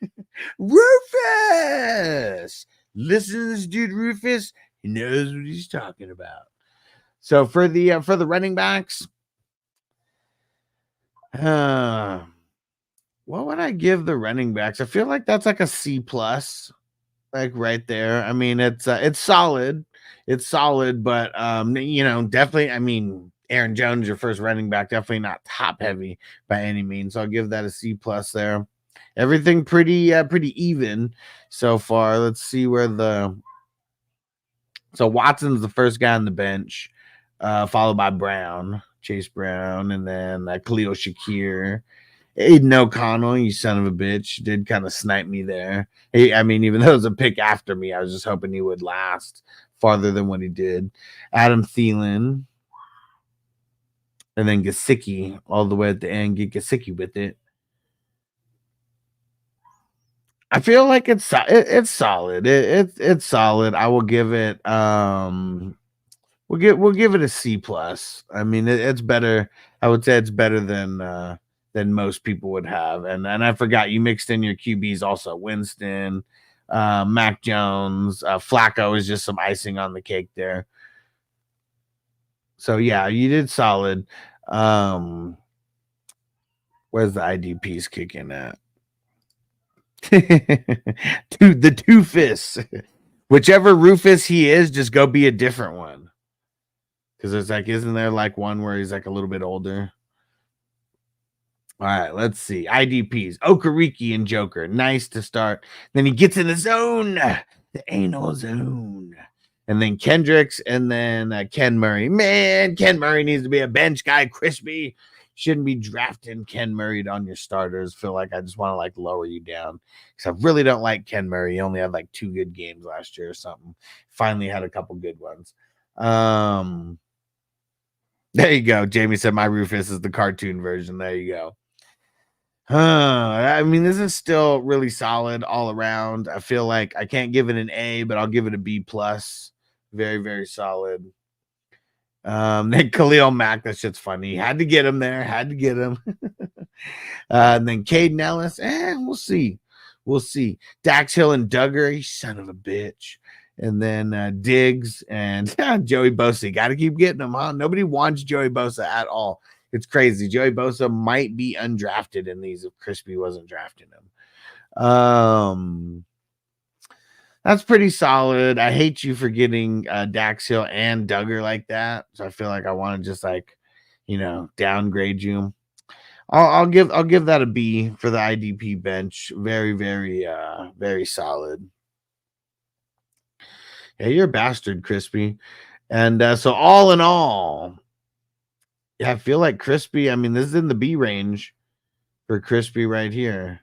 Rufus! Listen to this dude, Rufus. He knows what he's talking about. So for the running backs, what would I give the running backs? I feel like that's like a C plus, like right there. I mean, it's solid. It's solid, but you know, definitely. I mean, Aaron Jones, your first running back, definitely not top heavy by any means. So I'll give that a C plus there. Everything pretty even so far. Let's see where so Watson's the first guy on the bench, followed by Brown, Chase Brown, and then Khalil Shakir. Aiden O'Connell, you son of a bitch, did kind of snipe me there. I mean, even though it was a pick after me, I was just hoping he would last farther than what he did. Adam Thielen. And then Gesicki all the way at the end. Get Gesicki with it. I feel like it's solid. It's solid. I will give it we'll give it a C plus. I mean, it's better. I would say it's better than most people would have. And I forgot you mixed in your QBs also. Winston, Mac Jones, Flacco is just some icing on the cake there. So yeah, you did solid. Where's the IDPs kicking at? Dude, the Doofus. Whichever Rufus he is, just go be a different one. Because there's like, isn't there like one where he's like a little bit older? All right, let's see. IDPs. Okereke and Joker. Nice to start. Then he gets in the zone. The anal zone. And then Kendricks and then Ken Murray. Man, Ken Murray needs to be a bench guy. Crispy. Shouldn't be drafting Ken Murray on your starters. Feel like I just want to like lower you down. Because I really don't like Ken Murray. He only had like 2 good games last year or something. Finally had a couple good ones. There you go. Jamie said my Rufus is the cartoon version. There you go. I mean, this is still really solid all around. I feel like I can't give it an A, but I'll give it a B plus. Very, very solid. Then Khalil Mack, that shit's funny. Had to get him there. Had to get him. And then Caden Ellis. We'll see. We'll see. Dax Hill and Duggar, you son of a bitch. And then Diggs and Joey Bosa. Got to keep getting them, huh? Nobody wants Joey Bosa at all. It's crazy. Joey Bosa might be undrafted in these if Crispy wasn't drafting him. That's pretty solid. I hate you for getting Dax Hill and Duggar like that. So I feel like I want to just like, you know, downgrade you. I'll give that a B for the IDP bench. Very, very, very solid. Yeah, you're a bastard, Crispy. And so all in all, yeah, I feel like Crispy. I mean, this is in the B range for Crispy right here.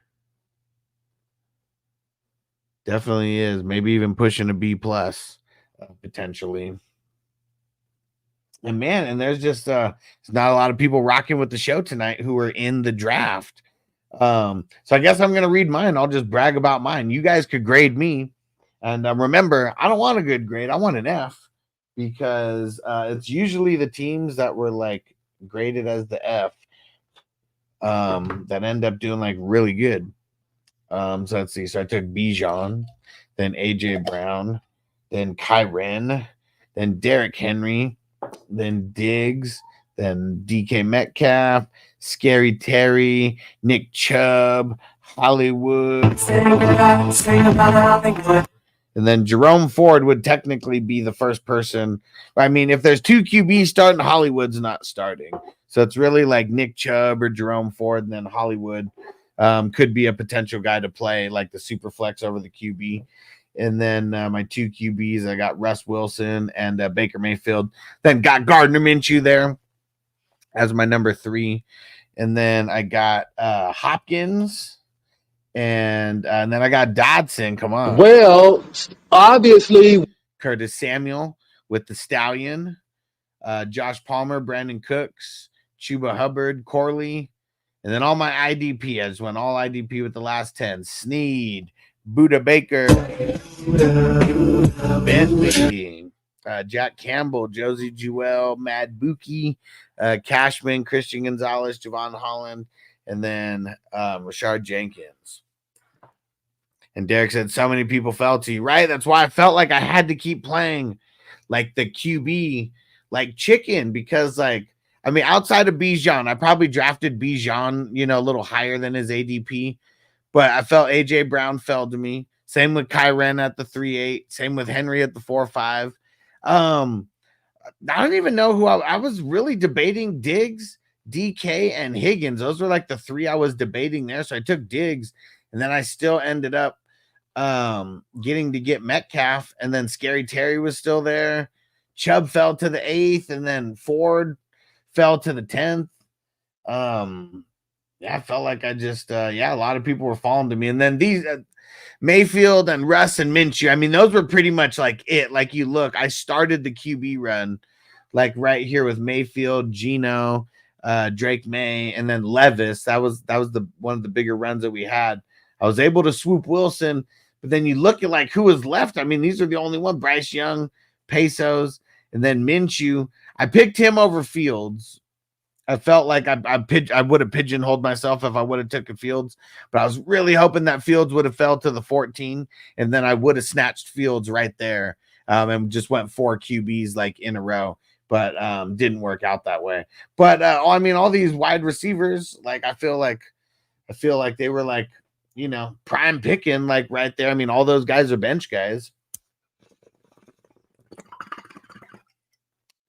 Definitely is. Maybe even pushing a B plus potentially. And man, and there's just there's not a lot of people rocking with the show tonight who are in the draft. So I guess I'm gonna read mine. I'll just brag about mine. You guys could grade me, and remember, I don't want a good grade. I want an F because it's usually the teams that were like graded as the F that end up doing like really good. So let's see. So I took Bijan, then AJ Brown, then Kyren, then Derrick Henry, then Diggs, then DK Metcalf, Scary Terry, Nick Chubb, Hollywood. And then Jerome Ford would technically be the first person. I mean, if there's 2 QBs starting, Hollywood's not starting. So it's really like Nick Chubb or Jerome Ford, and then Hollywood could be a potential guy to play like the Superflex over the QB. And then my 2 QBs, I got Russ Wilson and Baker Mayfield. Then got Gardner Minshew there as my number 3. And then I got Hopkins. And then I got Dodson. Come on. Well, obviously. Curtis Samuel with the Stallion. Josh Palmer, Brandon Cooks, Chuba Hubbard, Corley. And then all my IDP. I just went all IDP with the last 10. Sneed, Buda Baker, Bentley. Jack Campbell, Josie Jewell, Mad Buki, Cashman, Christian Gonzalez, Javon Holland, and then Rashard Jenkins. And Derek said, so many people fell to you, right? That's why I felt like I had to keep playing like the QB, like chicken, because like, I mean, outside of Bijan, I probably drafted Bijan, you know, a little higher than his ADP, but I felt AJ Brown fell to me. Same with Kyren at the 3.8. Same with Henry at the 4.5. I don't even know who I was really debating. Diggs, DK, and Higgins. Those were like the three I was debating there. So I took Diggs, and then I still ended up getting to get Metcalf, and then Scary Terry was still there. Chubb fell to the 8th, and then Ford fell to the 10th. Yeah, I felt like I just a lot of people were falling to me. And then these Mayfield and Russ and Minshew, I mean, those were pretty much like it. Like you look, I started the QB run like right here with Mayfield, Geno, Drake May, and then Levis. That was the one of the bigger runs that we had. I was able to swoop Wilson, but then you look at like who was left. I mean, these are the only one: Bryce Young, Pesos, and then Minshew. I picked him over Fields. I felt like I would have pigeonholed myself if I would have taken Fields, but I was really hoping that Fields would have fell to the 14, and then I would have snatched Fields right there, and just went 4 QBs like in a row, but didn't work out that way. But I mean, all these wide receivers, like I feel like they were like, you know, prime picking like right there. I mean, all those guys are bench guys.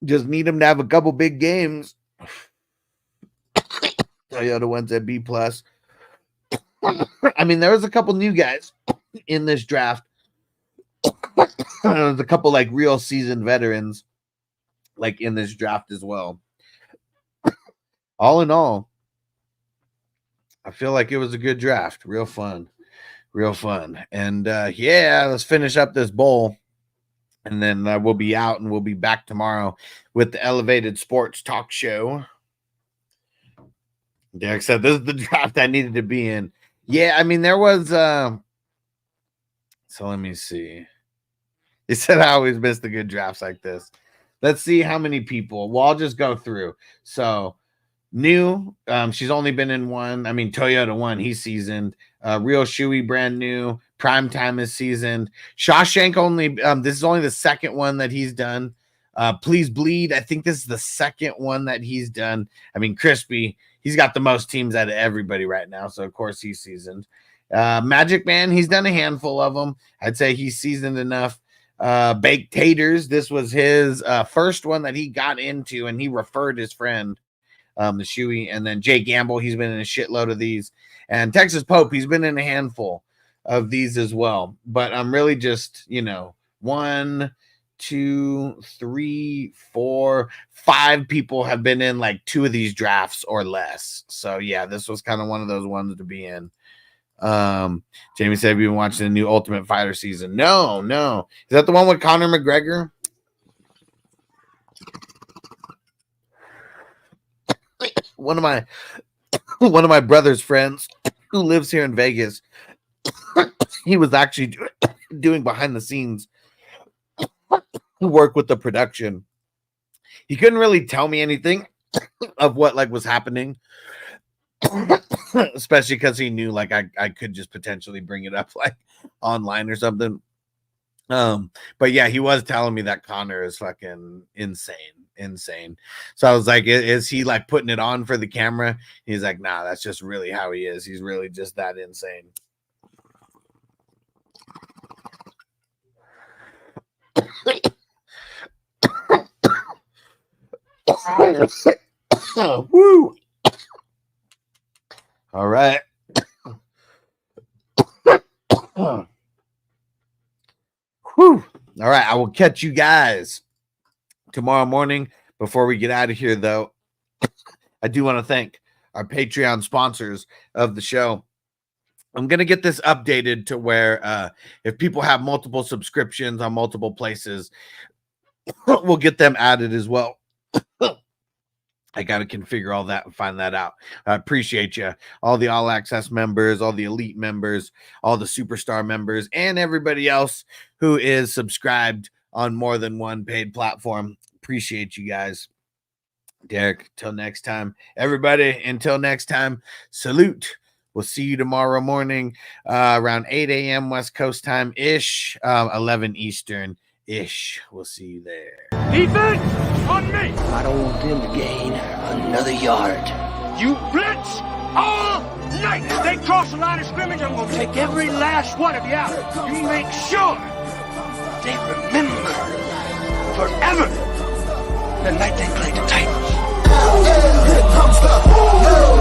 Just need them to have a couple big games. Toyota went at B+. I mean, there was a couple new guys in this draft. There was a couple like real seasoned veterans like in this draft as well. All in all, I feel like it was a good draft. Real fun. And let's finish up this bowl. And then we'll be out and we'll be back tomorrow with the Elevated Sports Talk Show. Derek said, this is the draft I needed to be in. Yeah, I mean, there was so let me see. He said I always miss the good drafts like this. Let's see how many people. Well, I'll just go through. So new, she's only been in one. I mean, Toyota one, he's seasoned. Real Shuey, brand new. Primetime is seasoned. Shawshank only, this is only the second one that he's done. Please Bleed, I think this is the second one that he's done. I mean, Crispy, he's got the most teams out of everybody right now, so of course he's seasoned. Magic Man, he's done a handful of them. I'd say he's seasoned enough. Baked Taters, this was his first one that he got into, and he referred his friend, the Shuey. And then Jay Gamble, he's been in a shitload of these. And Texas Pope, he's been in a handful of these as well. But I'm really just, 1, 2, 3, 4, 5 people have been in like 2 of these drafts or less. So yeah, this was kind of one of those ones to be in. Jamie said, have you been watching the new Ultimate Fighter season? No. Is that the one with Conor McGregor? One of my brother's friends who lives here in Vegas, he was actually doing behind the scenes work with the production. He couldn't really tell me anything of what like was happening, especially because he knew like I could just potentially bring it up like online or something. But yeah, he was telling me that Connor is fucking insane. So I was like, is he like putting it on for the camera? He's like, nah, that's just really how he is. He's really just that insane. Woo! All right. Whew. All right. I will catch you guys tomorrow morning. Before we get out of here, though, I do want to thank our Patreon sponsors of the show. I'm going to get this updated to where if people have multiple subscriptions on multiple places, we'll get them added as well. I got to configure all that and find that out. I appreciate you. All the All Access members, all the Elite members, all the Superstar members, and everybody else who is subscribed on more than one paid platform. Appreciate you guys. Derek, till next time. Everybody, until next time, salute. We'll see you tomorrow morning around 8 a.m. West Coast time ish, 11 Eastern ish. We'll see you there. Defense on me. I don't want them to gain another yard. You blitz all night. If they cross the line of scrimmage, I'm going to take every last one of you out. You make sure they remember forever the night they played the Titans. Here comes the